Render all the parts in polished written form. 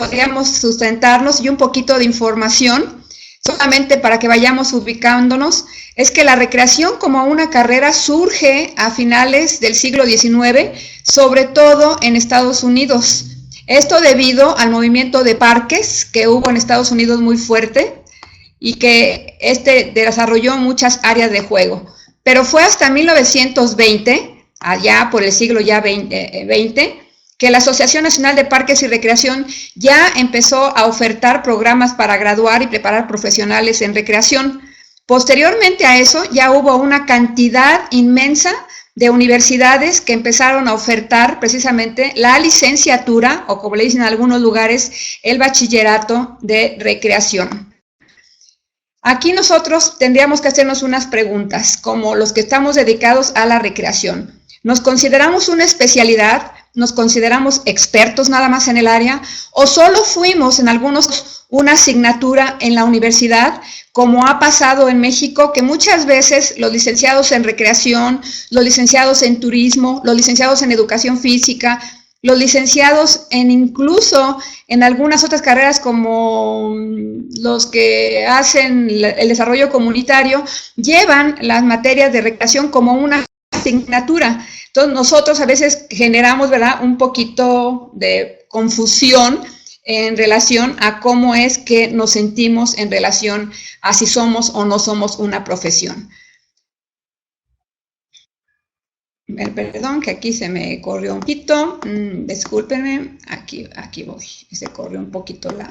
podríamos sustentarnos y un poquito de información, solamente para que vayamos ubicándonos, es que la recreación como una carrera surge a finales del siglo XIX, sobre todo en Estados Unidos. Esto debido al movimiento de parques que hubo en Estados Unidos muy fuerte y que desarrolló muchas áreas de juego. Pero fue hasta 1920, allá por el siglo ya 20, que la Asociación Nacional de Parques y Recreación ya empezó a ofertar programas para graduar y preparar profesionales en recreación. Posteriormente a eso ya hubo una cantidad inmensa de universidades que empezaron a ofertar precisamente la licenciatura, o como le dicen en algunos lugares, el bachillerato de recreación. Aquí nosotros tendríamos que hacernos unas preguntas, como los que estamos dedicados a la recreación. ¿Nos consideramos una especialidad? ¿Nos consideramos expertos nada más en el área? ¿O solo fuimos en algunos una asignatura en la universidad, como ha pasado en México, que muchas veces los licenciados en recreación, los licenciados en turismo, los licenciados en educación física, los licenciados en incluso en algunas otras carreras como los que hacen el desarrollo comunitario, llevan las materias de recreación como una asignatura? Entonces nosotros a veces generamos, ¿verdad?, un poquito de confusión en relación a cómo es que nos sentimos en relación a si somos o no somos una profesión. Perdón, que aquí se me corrió un poquito, discúlpenme, aquí voy, se corrió un poquito la...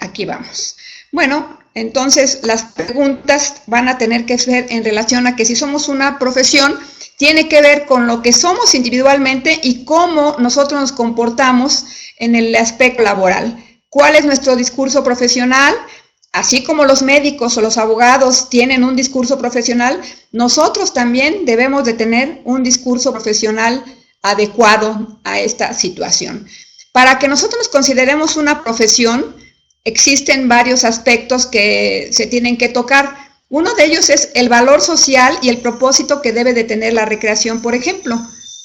Aquí vamos. Bueno, entonces las preguntas van a tener que ser en relación a que si somos una profesión, tiene que ver con lo que somos individualmente y cómo nosotros nos comportamos en el aspecto laboral. ¿Cuál es nuestro discurso profesional? Así como los médicos o los abogados tienen un discurso profesional, nosotros también debemos de tener un discurso profesional adecuado a esta situación. Para que nosotros nos consideremos una profesión, existen varios aspectos que se tienen que tocar. Uno de ellos es el valor social y el propósito que debe de tener la recreación, por ejemplo.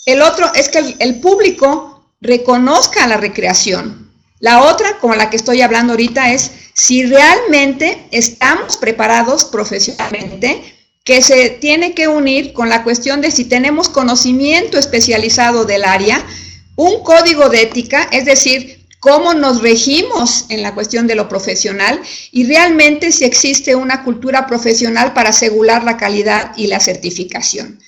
El otro es que el público reconozca la recreación. La otra, como la que estoy hablando ahorita, es si realmente estamos preparados profesionalmente, que se tiene que unir con la cuestión de si tenemos conocimiento especializado del área, un código de ética, es decir, cómo nos regimos en la cuestión de lo profesional y realmente si existe una cultura profesional para asegurar la calidad y la certificación.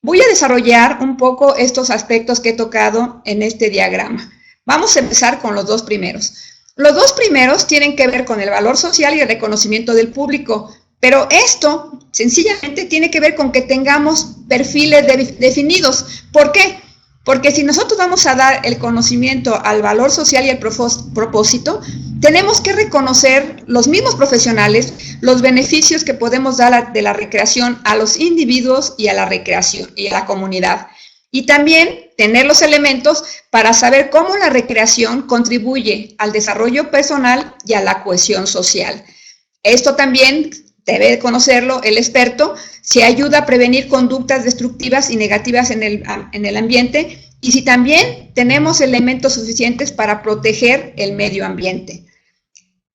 Voy a desarrollar un poco estos aspectos que he tocado en este diagrama. Vamos a empezar con los dos primeros. Los dos primeros tienen que ver con el valor social y el reconocimiento del público, pero esto sencillamente tiene que ver con que tengamos perfiles definidos. ¿Por qué? Porque si nosotros vamos a dar el conocimiento al valor social y al propósito, tenemos que reconocer los mismos profesionales, los beneficios que podemos dar de la recreación a los individuos y a la recreación y a la comunidad. Y también tener los elementos para saber cómo la recreación contribuye al desarrollo personal y a la cohesión social. Esto también debe conocerlo el experto, si ayuda a prevenir conductas destructivas y negativas en el ambiente y si también tenemos elementos suficientes para proteger el medio ambiente.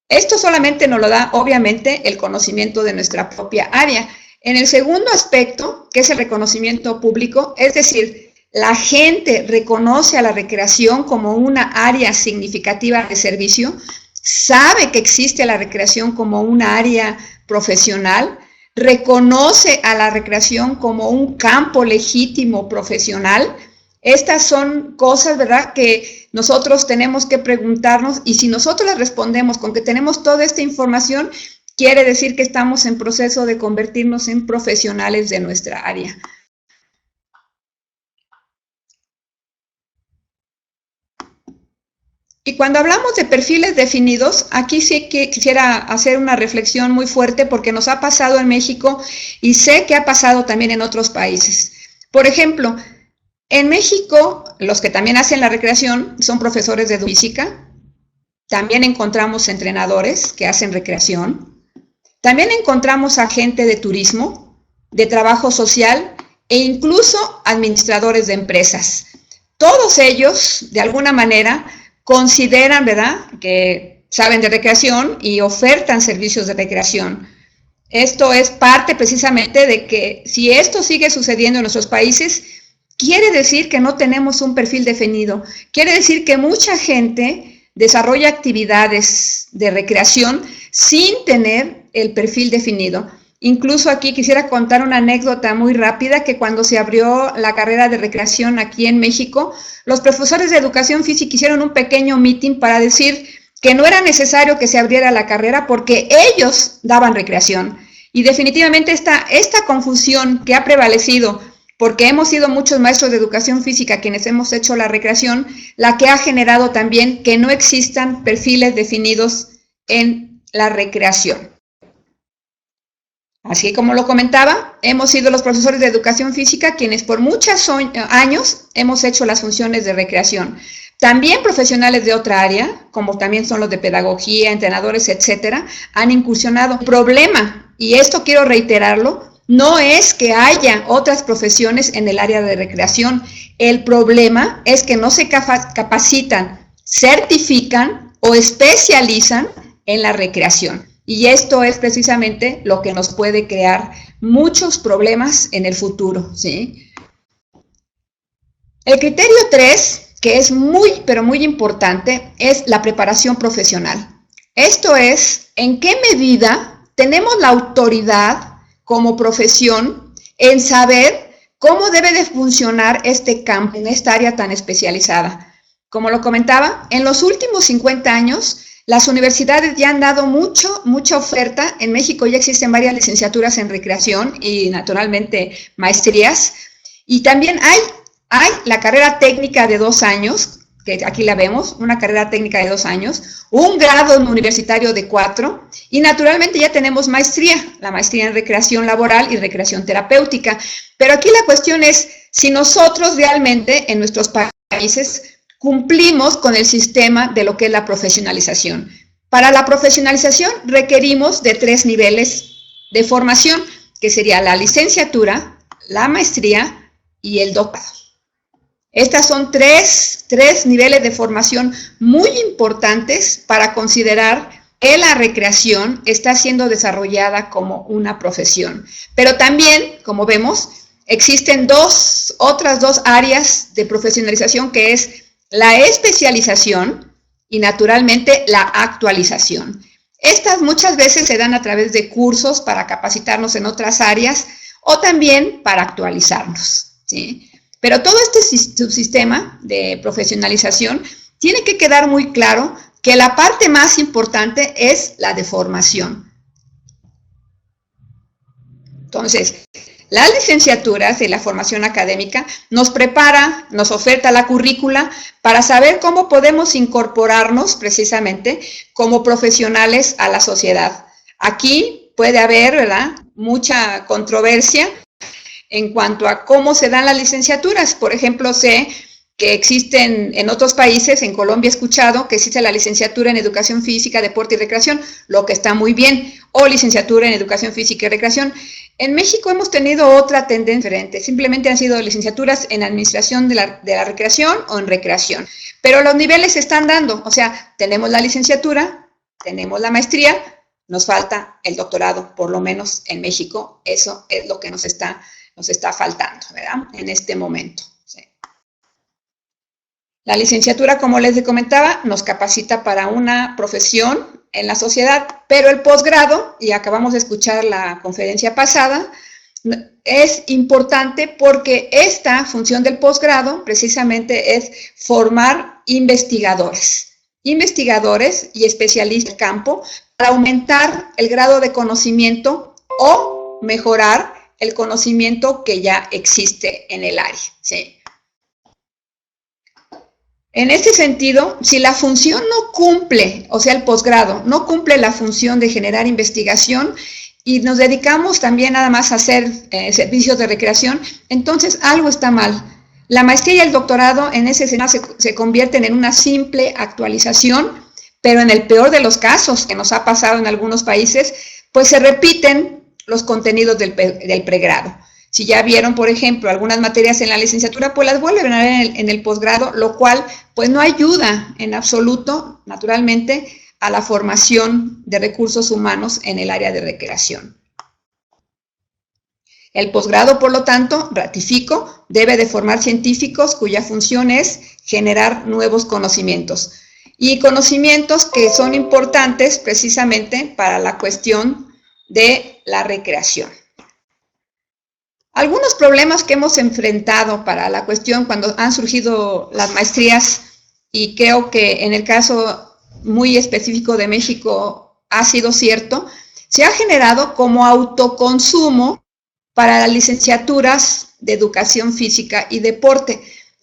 Esto solamente nos lo da, obviamente, el conocimiento de nuestra propia área. En el segundo aspecto, que es el reconocimiento público, es decir, la gente reconoce a la recreación como una área significativa de servicio, sabe que existe la recreación como una área profesional, reconoce a la recreación como un campo legítimo profesional. Estas son cosas, ¿verdad?, que nosotros tenemos que preguntarnos y si nosotros las respondemos con que tenemos toda esta información, quiere decir que estamos en proceso de convertirnos en profesionales de nuestra área. Y cuando hablamos de perfiles definidos, aquí sí que quisiera hacer una reflexión muy fuerte porque nos ha pasado en México y sé que ha pasado también en otros países. Por ejemplo, en México, los que también hacen la recreación son profesores de física, también encontramos entrenadores que hacen recreación, también encontramos a gente de turismo, de trabajo social e incluso administradores de empresas. Todos ellos, de alguna manera, consideran, ¿verdad?, que saben de recreación y ofertan servicios de recreación. Esto es parte precisamente de que si esto sigue sucediendo en nuestros países, quiere decir que no tenemos un perfil definido. Quiere decir que mucha gente desarrolla actividades de recreación sin tener el perfil definido. Incluso aquí quisiera contar una anécdota muy rápida, que cuando se abrió la carrera de recreación aquí en México, los profesores de educación física hicieron un pequeño meeting para decir que no era necesario que se abriera la carrera porque ellos daban recreación. Y definitivamente esta confusión que ha prevalecido, porque hemos sido muchos maestros de educación física quienes hemos hecho la recreación, la que ha generado también que no existan perfiles definidos en la recreación. Así como lo comentaba, hemos sido los profesores de educación física quienes por muchos años hemos hecho las funciones de recreación. También profesionales de otra área, como también son los de pedagogía, entrenadores, etcétera, han incursionado. El problema, y esto quiero reiterarlo, no es que haya otras profesiones en el área de recreación. El problema es que no se capacitan, certifican o especializan en la recreación. Y esto es precisamente lo que nos puede crear muchos problemas en el futuro, ¿sí? El criterio 3, que es muy, pero muy importante, es la preparación profesional. Esto es, ¿en qué medida tenemos la autoridad como profesión en saber cómo debe de funcionar este campo, en esta área tan especializada? Como lo comentaba, en los últimos 50 años, las universidades ya han dado mucha oferta. En México ya existen varias licenciaturas en recreación y naturalmente maestrías. Y también hay la carrera técnica de 2 años, que aquí la vemos, una carrera técnica de 2 años, un grado universitario de 4, y naturalmente ya tenemos maestría, la maestría en recreación laboral y recreación terapéutica. Pero aquí la cuestión es si nosotros realmente en nuestros países cumplimos con el sistema de lo que es la profesionalización. Para la profesionalización requerimos de 3 niveles de formación, que sería la licenciatura, la maestría y el doctorado. Estas son tres niveles de formación muy importantes para considerar que la recreación está siendo desarrollada como una profesión. Pero también, como vemos, existen otras dos áreas de profesionalización, que es la especialización y naturalmente la actualización. Estas muchas veces se dan a través de cursos para capacitarnos en otras áreas o también para actualizarnos, ¿sí? Pero todo este subsistema de profesionalización tiene que quedar muy claro que la parte más importante es la de formación. Entonces, las licenciaturas y la formación académica nos prepara, nos oferta la currícula para saber cómo podemos incorporarnos precisamente como profesionales a la sociedad. Aquí puede haber, ¿verdad?, mucha controversia en cuanto a cómo se dan las licenciaturas. Por ejemplo, sé que existen en otros países, en Colombia he escuchado que existe la licenciatura en Educación Física, Deporte y Recreación, lo que está muy bien, o licenciatura en Educación Física y Recreación. En México hemos tenido otra tendencia diferente, simplemente han sido licenciaturas en Administración de la Recreación o en Recreación, pero los niveles se están dando, o sea, tenemos la licenciatura, tenemos la maestría, nos falta el doctorado, por lo menos en México, eso es lo que nos está faltando, ¿verdad?, en este momento. Sí. La licenciatura, como les comentaba, nos capacita para una profesión en la sociedad, pero el posgrado, y acabamos de escuchar la conferencia pasada, es importante porque esta función del posgrado precisamente es formar investigadores y especialistas en campo para aumentar el grado de conocimiento o mejorar el conocimiento que ya existe en el área, ¿sí? En este sentido, si la función no cumple, o sea, el posgrado no cumple la función de generar investigación y nos dedicamos también nada más a hacer servicios de recreación, entonces algo está mal. La maestría y el doctorado en ese sentido se convierten en una simple actualización, pero en el peor de los casos, que nos ha pasado en algunos países, pues se repiten los contenidos del pregrado. Si ya vieron, por ejemplo, algunas materias en la licenciatura, pues las vuelven a ver en el posgrado, lo cual pues no ayuda en absoluto, naturalmente, a la formación de recursos humanos en el área de recreación. El posgrado, por lo tanto, ratifico, debe de formar científicos cuya función es generar nuevos conocimientos. Y conocimientos que son importantes precisamente para la cuestión de la recreación. Algunos problemas que hemos enfrentado para la cuestión cuando han surgido las maestrías, y creo que en el caso muy específico de México ha sido cierto, se ha generado como autoconsumo para las licenciaturas de educación física y deporte.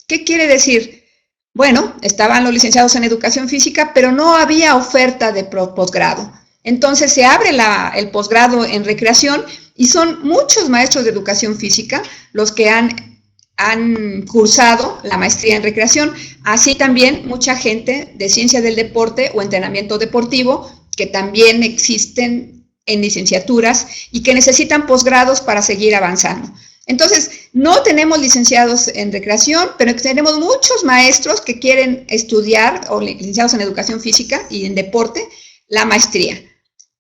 ¿Qué quiere decir? Bueno, estaban los licenciados en educación física, pero no había oferta de posgrado. Entonces se abre el posgrado en recreación y son muchos maestros de educación física los que han cursado la maestría en recreación, así también mucha gente de ciencia del deporte o entrenamiento deportivo que también existen en licenciaturas y que necesitan posgrados para seguir avanzando. Entonces, no tenemos licenciados en recreación, pero tenemos muchos maestros que quieren estudiar, o licenciados en educación física y en deporte, la maestría.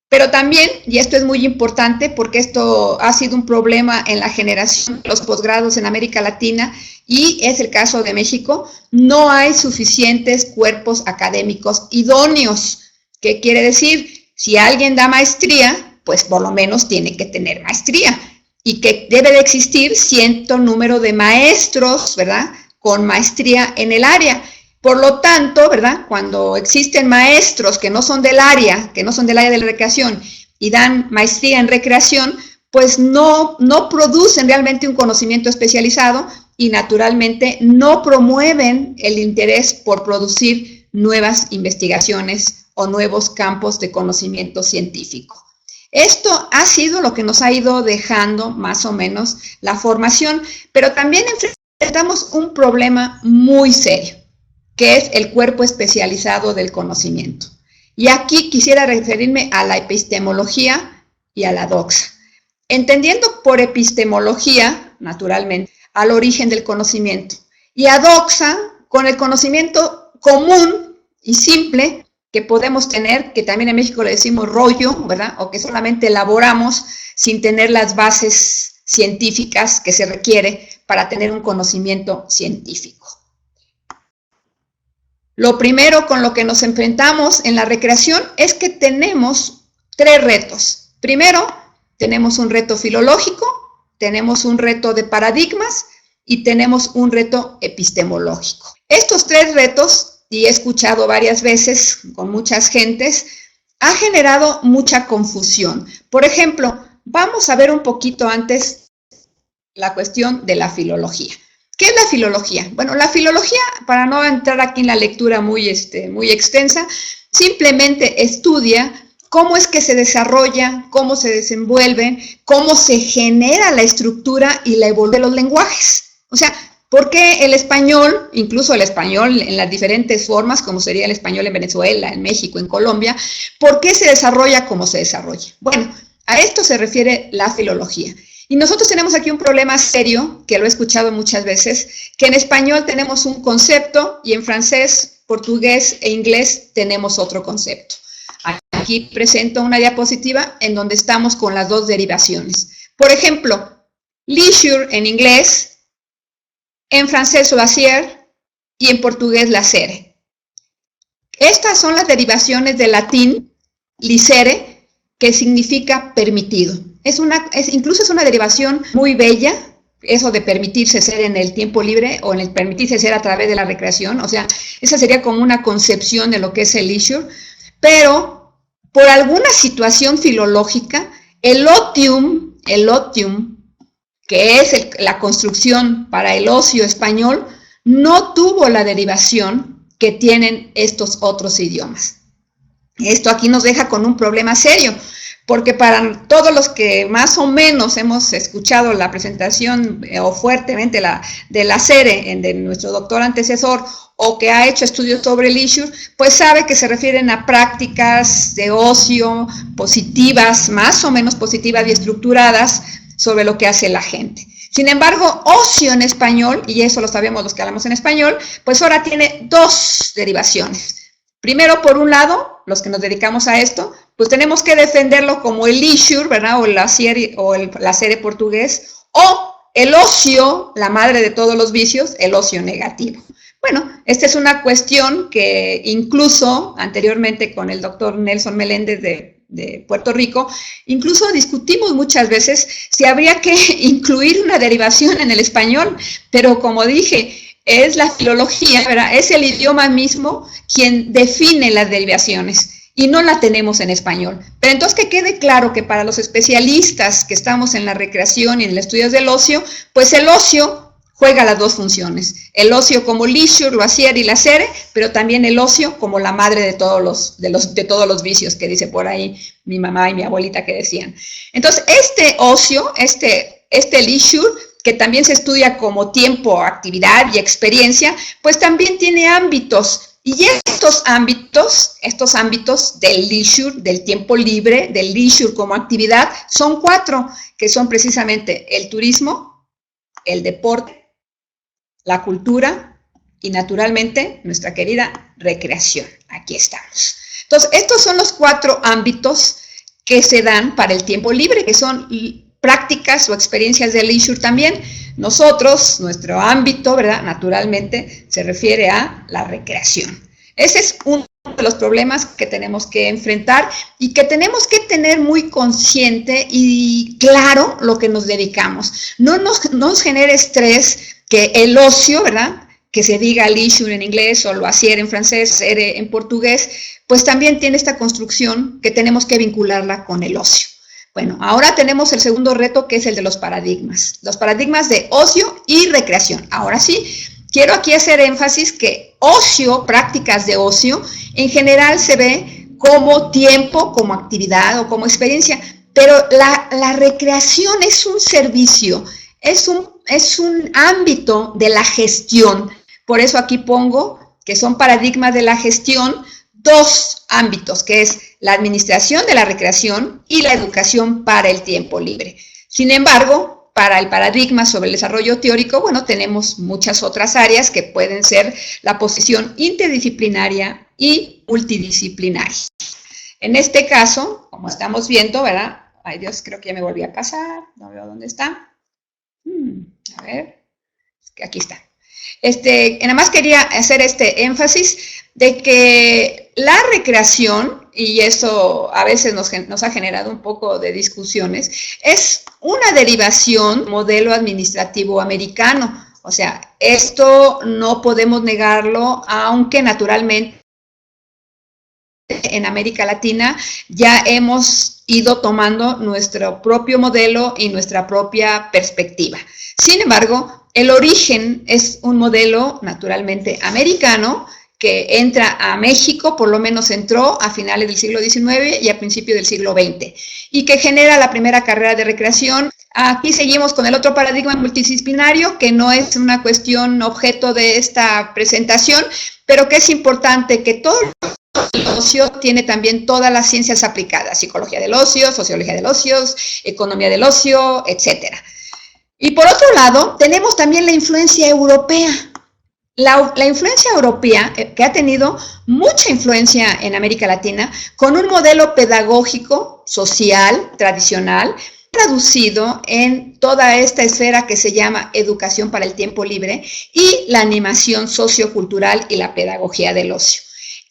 Pero también, y esto es muy importante porque esto ha sido un problema en la generación de los posgrados en América Latina y es el caso de México, no hay suficientes cuerpos académicos idóneos. ¿Qué quiere decir? Si alguien da maestría, pues por lo menos tiene que tener maestría y que debe de existir cierto número de maestros, ¿verdad?, con maestría en el área. Por lo tanto, ¿verdad?, cuando existen maestros que no son del área de la recreación y dan maestría en recreación, pues no producen realmente un conocimiento especializado y naturalmente no promueven el interés por producir nuevas investigaciones o nuevos campos de conocimiento científico. Esto ha sido lo que nos ha ido dejando más o menos la formación, pero también enfrentamos un problema muy serio, que es el cuerpo especializado del conocimiento. Y aquí quisiera referirme a la epistemología y a la doxa. Entendiendo por epistemología, naturalmente, al origen del conocimiento, y a doxa con el conocimiento común y simple que podemos tener, que también en México le decimos rollo, ¿verdad?, o que solamente elaboramos sin tener las bases científicas que se requiere para tener un conocimiento científico. Lo primero con lo que nos enfrentamos en la recreación es que tenemos tres retos. Primero, tenemos un reto filológico, tenemos un reto de paradigmas y tenemos un reto epistemológico. Estos tres retos, y he escuchado varias veces con muchas gentes, ha generado mucha confusión. Por ejemplo, vamos a ver un poquito antes la cuestión de la filología. ¿Qué es la filología? Bueno, la filología, para no entrar aquí en la lectura muy extensa, simplemente estudia cómo es que se desarrolla, cómo se desenvuelve, cómo se genera la estructura y la evolución de los lenguajes. O sea, ¿por qué el español, incluso el español en las diferentes formas, como sería el español en Venezuela, en México, en Colombia, por qué se desarrolla como se desarrolla? Bueno, a esto se refiere la filología. Y nosotros tenemos aquí un problema serio, que lo he escuchado muchas veces, que en español tenemos un concepto y en francés, portugués e inglés tenemos otro concepto. Aquí presento una diapositiva en donde estamos con las dos derivaciones. Por ejemplo, leisure en inglés, en francés loisir y en portugués lacere. Estas son las derivaciones del latín licere, que significa permitido. Incluso es una derivación muy bella, eso de permitirse ser en el tiempo libre o en el permitirse ser a través de la recreación. O sea, esa sería como una concepción de lo que es el leisure, pero por alguna situación filológica, el otium, que es la construcción para el ocio español, no tuvo la derivación que tienen estos otros idiomas. Esto aquí nos deja con un problema serio, porque para todos los que más o menos hemos escuchado la presentación o fuertemente de la SERE, de nuestro doctor antecesor, o que ha hecho estudios sobre leisure, pues sabe que se refieren a prácticas de ocio positivas, más o menos positivas y estructuradas sobre lo que hace la gente. Sin embargo, ocio en español, y eso lo sabemos los que hablamos en español, pues ahora tiene dos derivaciones. Primero, por un lado, los que nos dedicamos a esto, pues tenemos que defenderlo como el leisure, ¿verdad? O el lazer portugués, o el ocio, la madre de todos los vicios, el ocio negativo. Bueno, esta es una cuestión que incluso anteriormente con el doctor Nelson Meléndez de Puerto Rico, incluso discutimos muchas veces si habría que incluir una derivación en el español, pero como dije, es la filología, ¿verdad? Es el idioma mismo quien define las derivaciones y no la tenemos en español. Pero entonces que quede claro que para los especialistas que estamos en la recreación y en el estudio del ocio, pues el ocio juega las dos funciones, el ocio como leisure, loisier y lazer, pero también el ocio como la madre de todos los vicios que dice por ahí mi mamá y mi abuelita que decían. Entonces, este ocio, este leisure, que también se estudia como tiempo, actividad y experiencia, pues también tiene ámbitos. Y estos ámbitos del leisure, del tiempo libre, del leisure como actividad, son 4, que son precisamente el turismo, el deporte, la cultura y naturalmente nuestra querida recreación. Aquí estamos. Entonces, estos son los 4 ámbitos que se dan para el tiempo libre, que son prácticas o experiencias de leisure también. Nosotros, nuestro ámbito, ¿verdad? Naturalmente se refiere a la recreación. Ese es uno de los problemas que tenemos que enfrentar y que tenemos que tener muy consciente y claro lo que nos dedicamos. No nos genere estrés que el ocio, ¿verdad?, que se diga leisure en inglés o loisier en francés, en portugués, pues también tiene esta construcción que tenemos que vincularla con el ocio. Bueno, ahora tenemos el segundo reto, que es el de los paradigmas de ocio y recreación. Ahora sí, quiero aquí hacer énfasis que ocio, prácticas de ocio, en general se ve como tiempo, como actividad o como experiencia, pero la recreación es un servicio, es un ámbito de la gestión. Por eso aquí pongo que son paradigmas de la gestión, 2 ámbitos, que es la administración de la recreación y la educación para el tiempo libre. Sin embargo, para el paradigma sobre el desarrollo teórico, bueno, tenemos muchas otras áreas que pueden ser la posición interdisciplinaria y multidisciplinaria. En este caso, como estamos viendo, ¿verdad? Ay Dios, creo que ya me volví a pasar, no veo dónde está. A ver, aquí está. Nada más quería hacer este énfasis de que la recreación, y eso a veces nos ha generado un poco de discusiones, es una derivación modelo administrativo americano. O sea, esto no podemos negarlo, aunque naturalmente en América Latina ya hemos ido tomando nuestro propio modelo y nuestra propia perspectiva. Sin embargo, el origen es un modelo naturalmente americano que entra a México, por lo menos entró a finales del siglo XIX y a principios del siglo XX, y que genera la primera carrera de recreación. Aquí seguimos con el otro paradigma multidisciplinario, que no es una cuestión objeto de esta presentación, pero que es importante que todo el ocio tiene también todas las ciencias aplicadas, psicología del ocio, sociología del ocio, economía del ocio, etcétera. Y por otro lado, tenemos también la influencia europea. La influencia europea, que ha tenido mucha influencia en América Latina, con un modelo pedagógico, social, tradicional, traducido en toda esta esfera que se llama educación para el tiempo libre y la animación sociocultural y la pedagogía del ocio.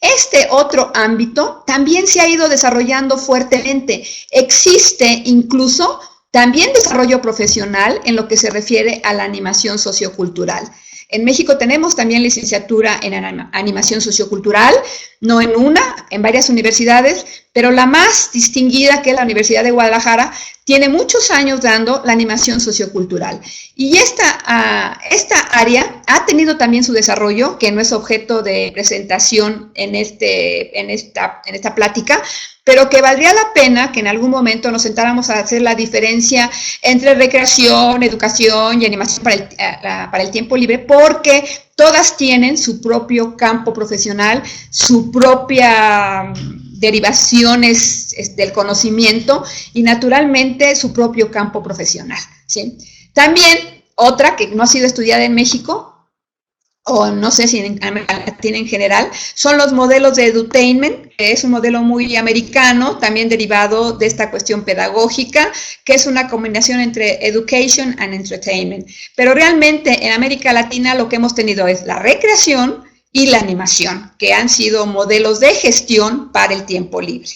Este otro ámbito también se ha ido desarrollando fuertemente. Existe incluso también desarrollo profesional en lo que se refiere a la animación sociocultural. En México tenemos también licenciatura en animación sociocultural, no en una, en varias universidades, pero la más distinguida, que es la Universidad de Guadalajara, tiene muchos años dando la animación sociocultural. Y esta área ha tenido también su desarrollo, que no es objeto de presentación en esta plática, pero que valdría la pena que en algún momento nos sentáramos a hacer la diferencia entre recreación, educación y animación para el tiempo libre, porque todas tienen su propio campo profesional, su propia derivaciones del conocimiento y naturalmente su propio campo profesional, ¿sí? También Otra que no ha sido estudiada en México, o no sé si en América Latina en general, son los modelos de edutainment, que es un modelo muy americano, también derivado de esta cuestión pedagógica, que es una combinación entre education and entertainment. Pero realmente en América Latina lo que hemos tenido es la recreación y la animación, que han sido modelos de gestión para el tiempo libre.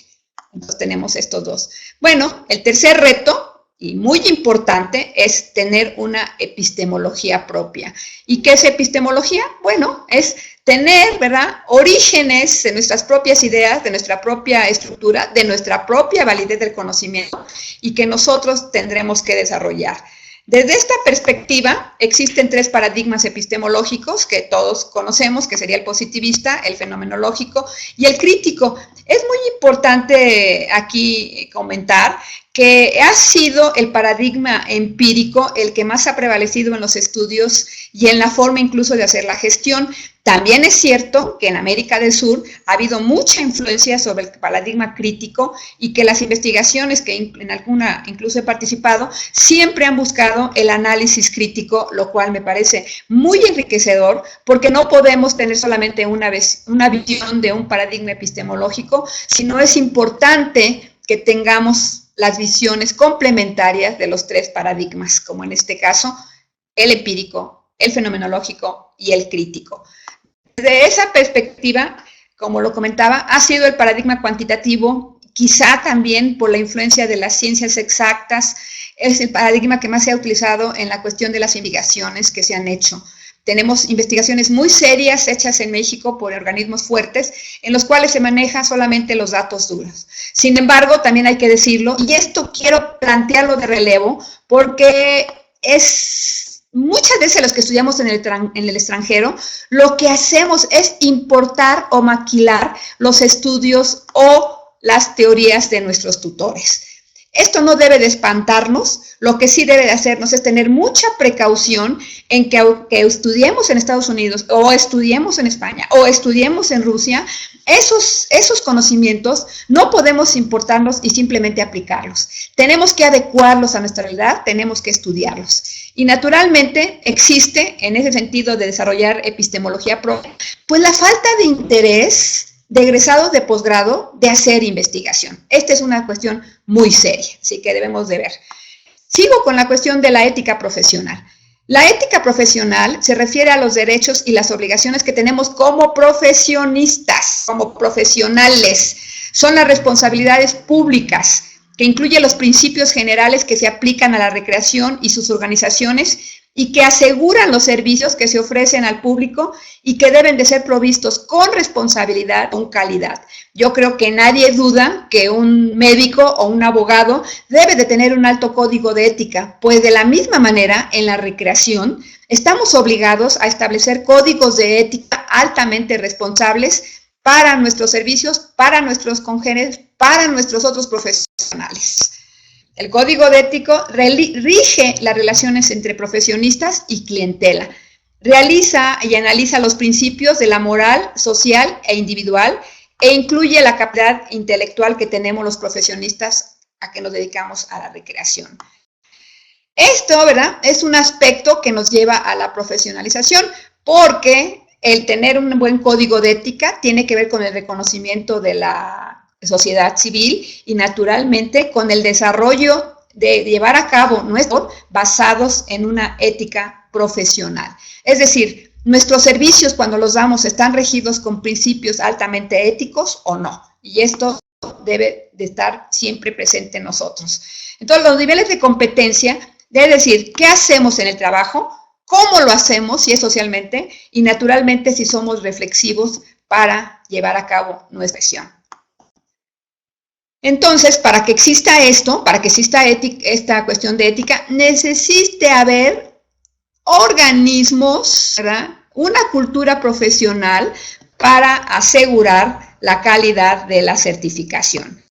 Entonces tenemos estos dos. Bueno, el tercer reto, y muy importante, es tener una epistemología propia. ¿Y qué es epistemología? Bueno, es tener, ¿verdad?, orígenes de nuestras propias ideas, de nuestra propia estructura, de nuestra propia validez del conocimiento, y que nosotros tendremos que desarrollar. Desde esta perspectiva, existen tres paradigmas epistemológicos que todos conocemos, que sería el positivista, el fenomenológico y el crítico. Es muy importante aquí comentar que ha sido el paradigma empírico el que más ha prevalecido en los estudios y en la forma incluso de hacer la gestión. También es cierto que en América del Sur ha habido mucha influencia sobre el paradigma crítico y que las investigaciones que en alguna incluso he participado siempre han buscado el análisis crítico, lo cual me parece muy enriquecedor porque no podemos tener solamente una visión de un paradigma epistemológico, sino es importante que tengamos las visiones complementarias de los tres paradigmas, como en este caso el empírico, el fenomenológico y el crítico. Desde esa perspectiva, como lo comentaba, ha sido el paradigma cuantitativo, quizá también por la influencia de las ciencias exactas, es el paradigma que más se ha utilizado en la cuestión de las investigaciones que se han hecho. Tenemos investigaciones muy serias hechas en México por organismos fuertes, en los cuales se manejan solamente los datos duros. Sin embargo, también hay que decirlo, y esto quiero plantearlo de relevo, porque muchas veces los que estudiamos en el extranjero, lo que hacemos es importar o maquilar los estudios o las teorías de nuestros tutores. Esto no debe de espantarnos, lo que sí debe de hacernos es tener mucha precaución en que aunque estudiemos en Estados Unidos, o estudiemos en España, o estudiemos en Rusia, esos conocimientos no podemos importarlos y simplemente aplicarlos. Tenemos que adecuarlos a nuestra realidad, tenemos que estudiarlos. Y naturalmente existe, en ese sentido de desarrollar epistemología propia, pues la falta de interés de egresados de posgrado de hacer investigación. Esta es una cuestión muy seria, así que debemos de ver. Sigo con la cuestión de la ética profesional. La ética profesional se refiere a los derechos y las obligaciones que tenemos como profesionistas, como profesionales. Son las responsabilidades públicas, que incluye los principios generales que se aplican a la recreación y sus organizaciones y que aseguran los servicios que se ofrecen al público y que deben de ser provistos con responsabilidad, con calidad. Yo creo que nadie duda que un médico o un abogado debe de tener un alto código de ética, pues de la misma manera en la recreación estamos obligados a establecer códigos de ética altamente responsables para nuestros servicios, para nuestros congéneres, para nuestros otros profesionales. El código de ético rige las relaciones entre profesionistas y clientela. Realiza y analiza los principios de la moral social e individual e incluye la capacidad intelectual que tenemos los profesionistas a que nos dedicamos a la recreación. Esto, ¿verdad?, es un aspecto que nos lleva a la profesionalización porque el tener un buen código de ética tiene que ver con el reconocimiento de la sociedad civil y naturalmente con el desarrollo de llevar a cabo nuestros basados en una ética profesional. Es decir, nuestros servicios cuando los damos están regidos con principios altamente éticos o no. Y esto debe de estar siempre presente en nosotros. Entonces, los niveles de competencia, es decir, ¿qué hacemos en el trabajo? ¿Cómo lo hacemos? Si es socialmente y naturalmente si somos reflexivos para llevar a cabo nuestra acción. Entonces, para que exista esto, para que exista esta cuestión de ética, necesita haber organismos, ¿verdad?, una cultura profesional para asegurar la calidad de la certificación.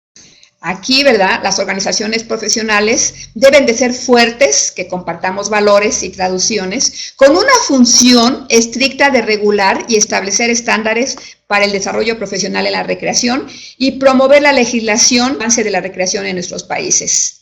Aquí, ¿verdad?, las organizaciones profesionales deben de ser fuertes, que compartamos valores y traducciones, con una función estricta de regular y establecer estándares para el desarrollo profesional en la recreación y promover la legislación avance de la recreación en nuestros países.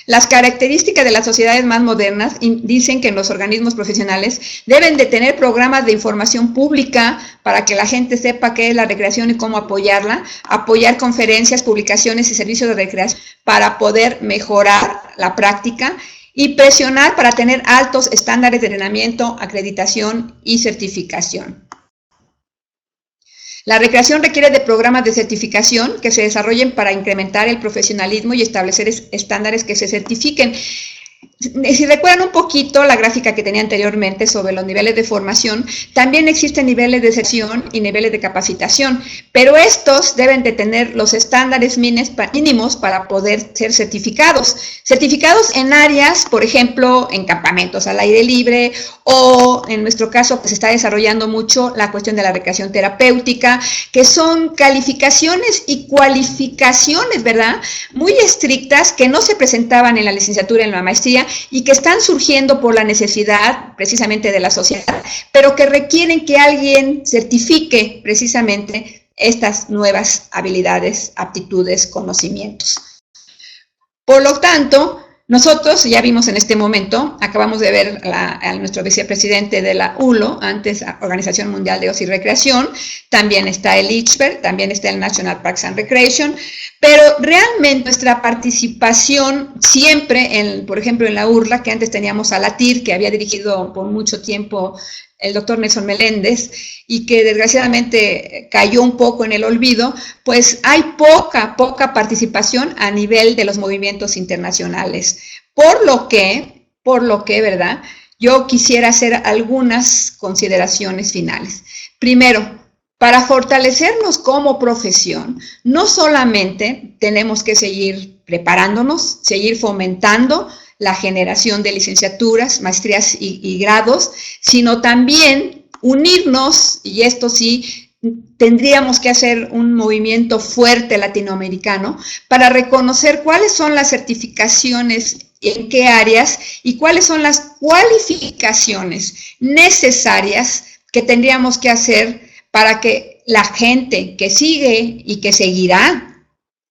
Las características de las sociedades más modernas dicen que los organismos profesionales deben de tener programas de información pública para que la gente sepa qué es la recreación y cómo apoyarla, apoyar conferencias, publicaciones y servicios de recreación para poder mejorar la práctica y presionar para tener altos estándares de entrenamiento, acreditación y certificación. La recreación requiere de programas de certificación que se desarrollen para incrementar el profesionalismo y establecer estándares que se certifiquen. Si recuerdan un poquito la gráfica que tenía anteriormente sobre los niveles de formación, también existen niveles de sesión y niveles de capacitación, pero estos deben de tener los estándares mínimos para poder ser certificados. Certificados en áreas, por ejemplo, en campamentos al aire libre, o en nuestro caso pues, se está desarrollando mucho la cuestión de la recreación terapéutica, que son calificaciones y cualificaciones, ¿verdad? Muy estrictas que no se presentaban en la licenciatura y en la maestría, y que están surgiendo por la necesidad precisamente de la sociedad, pero que requieren que alguien certifique precisamente estas nuevas habilidades, aptitudes, conocimientos. Por lo tanto, nosotros ya vimos en este momento, acabamos de ver a nuestro vicepresidente de la ULO, antes Organización Mundial de Ocio y Recreación, también está el ICHPER, también está el National Parks and Recreation, pero realmente nuestra participación siempre, por ejemplo, en la URLA, que antes teníamos a la TIR, que había dirigido por mucho tiempo el doctor Nelson Meléndez, y que desgraciadamente cayó un poco en el olvido, pues hay poca participación a nivel de los movimientos internacionales. Por lo que, ¿verdad? Yo quisiera hacer algunas consideraciones finales. Primero, para fortalecernos como profesión, no solamente tenemos que seguir preparándonos, seguir fomentando la generación de licenciaturas, maestrías y grados, sino también unirnos, y esto sí, tendríamos que hacer un movimiento fuerte latinoamericano para reconocer cuáles son las certificaciones, en qué áreas y cuáles son las cualificaciones necesarias que tendríamos que hacer para que la gente que sigue y que seguirá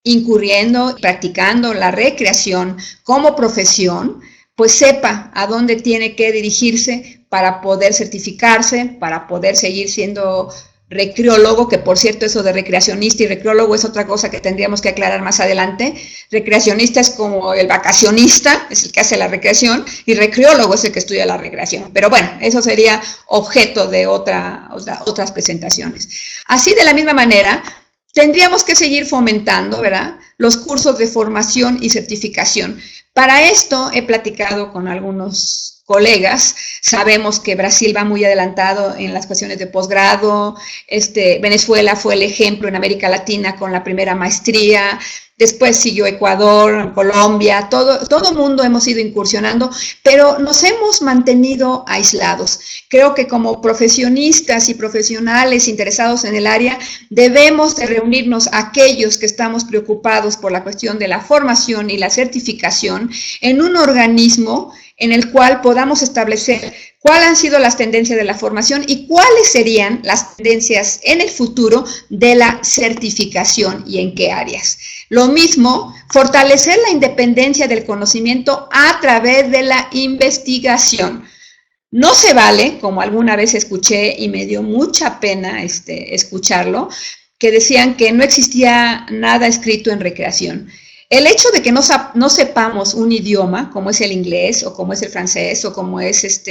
incurriendo, practicando la recreación como profesión, pues sepa a dónde tiene que dirigirse para poder certificarse, para poder seguir siendo recreólogo, que por cierto eso de recreacionista y recreólogo es otra cosa que tendríamos que aclarar más adelante. Recreacionista es como el vacacionista, es el que hace la recreación, y recreólogo es el que estudia la recreación. Pero bueno, eso sería objeto de otras presentaciones. Así, de la misma manera, tendríamos que seguir fomentando, ¿verdad?, los cursos de formación y certificación. Para esto he platicado con algunos colegas, sabemos que Brasil va muy adelantado en las cuestiones de posgrado, Venezuela fue el ejemplo en América Latina con la primera maestría, después siguió Ecuador, Colombia, todo mundo hemos ido incursionando, pero nos hemos mantenido aislados. Creo que como profesionistas y profesionales interesados en el área, debemos de reunirnos aquellos que estamos preocupados por la cuestión de la formación y la certificación en un organismo en el cual podamos establecer cuáles han sido las tendencias de la formación y cuáles serían las tendencias en el futuro de la certificación y en qué áreas. Lo mismo, fortalecer la independencia del conocimiento a través de la investigación. No se vale, como alguna vez escuché y me dio mucha pena escucharlo, que decían que no existía nada escrito en recreación. El hecho de que no sepamos un idioma, como es el inglés, o como es el francés, o como es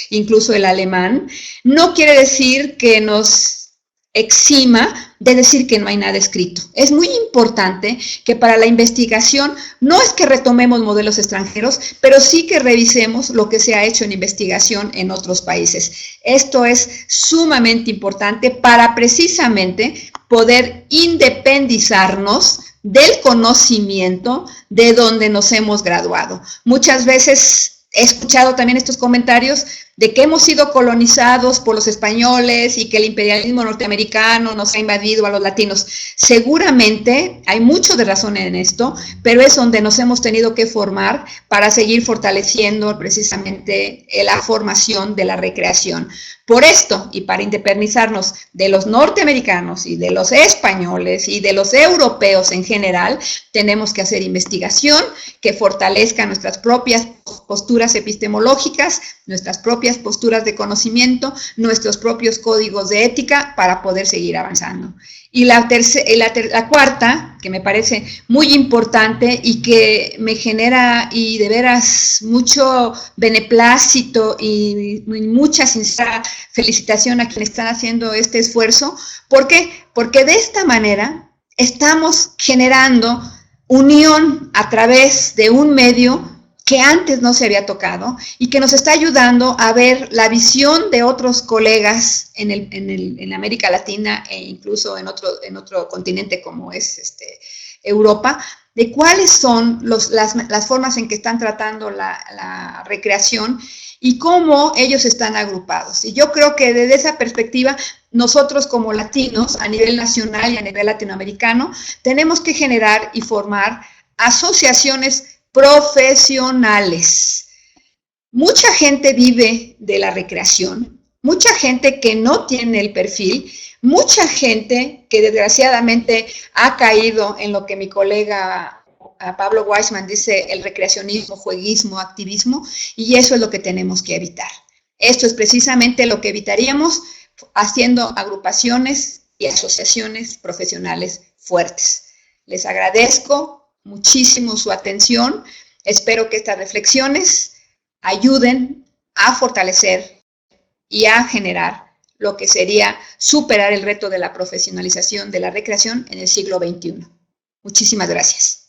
incluso el alemán, no quiere decir que nos exima de decir que no hay nada escrito. Es muy importante que para la investigación no es que retomemos modelos extranjeros, pero sí que revisemos lo que se ha hecho en investigación en otros países. Esto es sumamente importante para precisamente poder independizarnos del conocimiento de donde nos hemos graduado. Muchas veces he escuchado también estos comentarios de que hemos sido colonizados por los españoles y que el imperialismo norteamericano nos ha invadido a los latinos. Seguramente hay mucho de razón en esto, pero es donde nos hemos tenido que formar para seguir fortaleciendo precisamente la formación de la recreación. Por esto, y para independizarnos de los norteamericanos y de los españoles y de los europeos en general, tenemos que hacer investigación que fortalezca nuestras propias posturas epistemológicas, nuestras propias posturas de conocimiento, nuestros propios códigos de ética para poder seguir avanzando. Y la cuarta, que me parece muy importante y que me genera y de veras mucho beneplácito y mucha sincera felicitación a quienes están haciendo este esfuerzo. ¿Por qué? Porque de esta manera estamos generando unión a través de un medio que antes no se había tocado y que nos está ayudando a ver la visión de otros colegas en América Latina e incluso en otro continente como es Europa, de cuáles son las formas en que están tratando la recreación y cómo ellos están agrupados. Y yo creo que desde esa perspectiva, nosotros como latinos, a nivel nacional y a nivel latinoamericano, tenemos que generar y formar asociaciones profesionales. Mucha gente vive de la recreación, mucha gente que no tiene el perfil, mucha gente que desgraciadamente ha caído en lo que mi colega Pablo Weissman dice, el recreacionismo, jueguismo, activismo, y eso es lo que tenemos que evitar. Esto es precisamente lo que evitaríamos haciendo agrupaciones y asociaciones profesionales fuertes. Les agradezco muchísimo su atención. Espero que estas reflexiones ayuden a fortalecer y a generar lo que sería superar el reto de la profesionalización de la recreación en el siglo XXI. Muchísimas gracias.